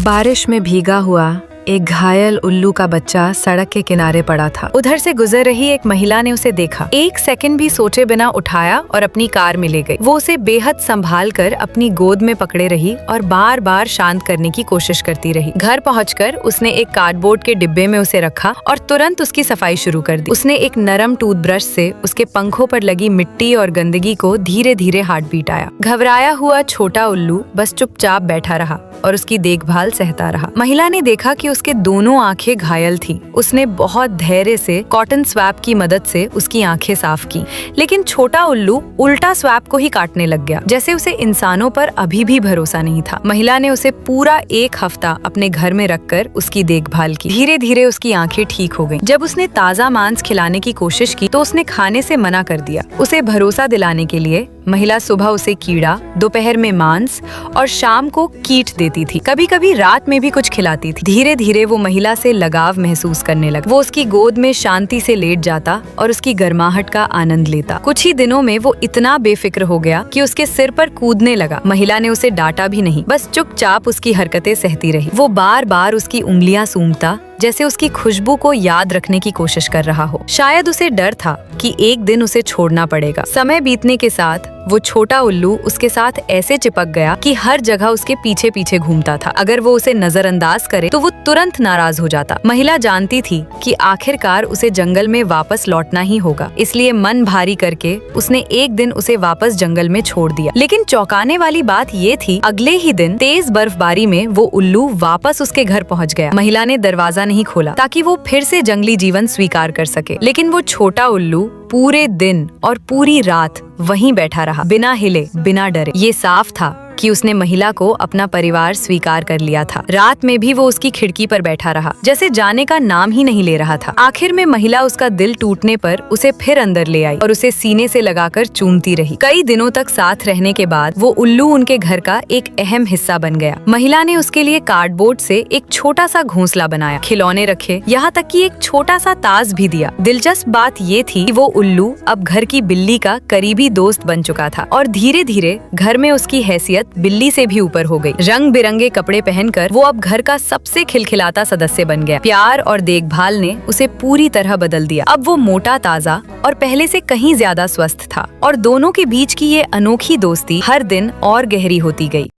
बारिश में भीगा हुआ एक घायल उल्लू का बच्चा सड़क के किनारे पड़ा था। उधर से गुजर रही एक महिला ने उसे देखा, एक सेकंड भी सोचे बिना उठाया और अपनी कार में ले गई। वो उसे बेहद संभाल कर अपनी गोद में पकड़े रही और बार बार शांत करने की कोशिश करती रही। घर पहुंचकर उसने एक कार्डबोर्ड के डिब्बे में उसे रखा और तुरंत उसकी सफाई शुरू कर दी। उसने एक नरम टूथब्रश से उसके पंखों पर लगी मिट्टी और गंदगी को धीरे धीरे हार्ट बीट आया। घबराया हुआ छोटा उल्लू बस चुपचाप बैठा रहा और उसकी देखभाल सहता रहा। महिला ने देखा कि उसके दोनों आंखें घायल थीं। उसने बहुत धैर्य से कॉटन स्वैप की मदद से उसकी आंखें साफ की, लेकिन छोटा उल्लू उल्टा स्वैप को ही काटने लग गया, जैसे उसे इंसानों पर अभी भी भरोसा नहीं था। महिला ने उसे पूरा एक हफ्ता अपने घर में रखकर उसकी देखभाल की। धीरे धीरे उसकी आंखें ठीक हो गईं। जब उसने ताजा मांस खिलाने की कोशिश की तो उसने खाने से मना कर दिया। उसे भरोसा दिलाने के लिए महिला सुबह उसे कीड़ा, दोपहर में मांस और शाम को कीट देती थी। कभी कभी रात में भी कुछ खिलाती थी। धीरे धीरे वो महिला से लगाव महसूस करने लगा। वो उसकी गोद में शांति से लेट जाता और उसकी गर्माहट का आनंद लेता। कुछ ही दिनों में वो इतना बेफिक्र हो गया कि उसके सिर पर कूदने लगा। महिला ने उसे डांटा भी नहीं, बस चुपचाप उसकी हरकतें सहती रही। वो बार बार उसकी उंगलियां सूंघता, जैसे उसकी खुशबू को याद रखने की कोशिश कर रहा हो। शायद उसे डर था कि एक दिन उसे छोड़ना पड़ेगा। समय बीतने के साथ वो छोटा उल्लू उसके साथ ऐसे चिपक गया कि हर जगह उसके पीछे पीछे घूमता था। अगर वो उसे नजरअंदाज करे तो वो तुरंत नाराज हो जाता। महिला जानती थी कि आखिरकार उसे जंगल में वापस लौटना ही होगा, इसलिए मन भारी करके उसने एक दिन उसे वापस जंगल में छोड़ दिया। लेकिन चौंकाने वाली बात ये थी, अगले ही दिन तेज बर्फबारी में वो उल्लू वापस उसके घर पहुंच गया। महिला ने दरवाजा नहीं खोला ताकि वो फिर से जंगली जीवन स्वीकार कर सके, लेकिन वो छोटा उल्लू पूरे दिन और पूरी रात वहीं बैठा रहा, बिना हिले, बिना डरे। ये साफ था कि उसने महिला को अपना परिवार स्वीकार कर लिया था। रात में भी वो उसकी खिड़की पर बैठा रहा, जैसे जाने का नाम ही नहीं ले रहा था। आखिर में महिला उसका दिल टूटने पर उसे फिर अंदर ले आई और उसे सीने से लगाकर चूमती रही। कई दिनों तक साथ रहने के बाद वो उल्लू उनके घर का एक अहम हिस्सा बन गया। महिला ने उसके लिए कार्डबोर्ड से एक छोटा सा घोंसला बनाया, खिलौने रखे, यहाँ तक कि एक छोटा सा ताज भी दिया। दिलचस्प बात ये थी कि वो उल्लू अब घर की बिल्ली का करीबी दोस्त बन चुका था और धीरे धीरे घर में उसकी हैसियत बिल्ली से भी ऊपर हो गई। रंग बिरंगे कपड़े पहनकर वो अब घर का सबसे खिलखिलाता सदस्य बन गया। प्यार और देखभाल ने उसे पूरी तरह बदल दिया। अब वो मोटा, ताजा और पहले से कहीं ज्यादा स्वस्थ था और दोनों के बीच की ये अनोखी दोस्ती हर दिन और गहरी होती गई।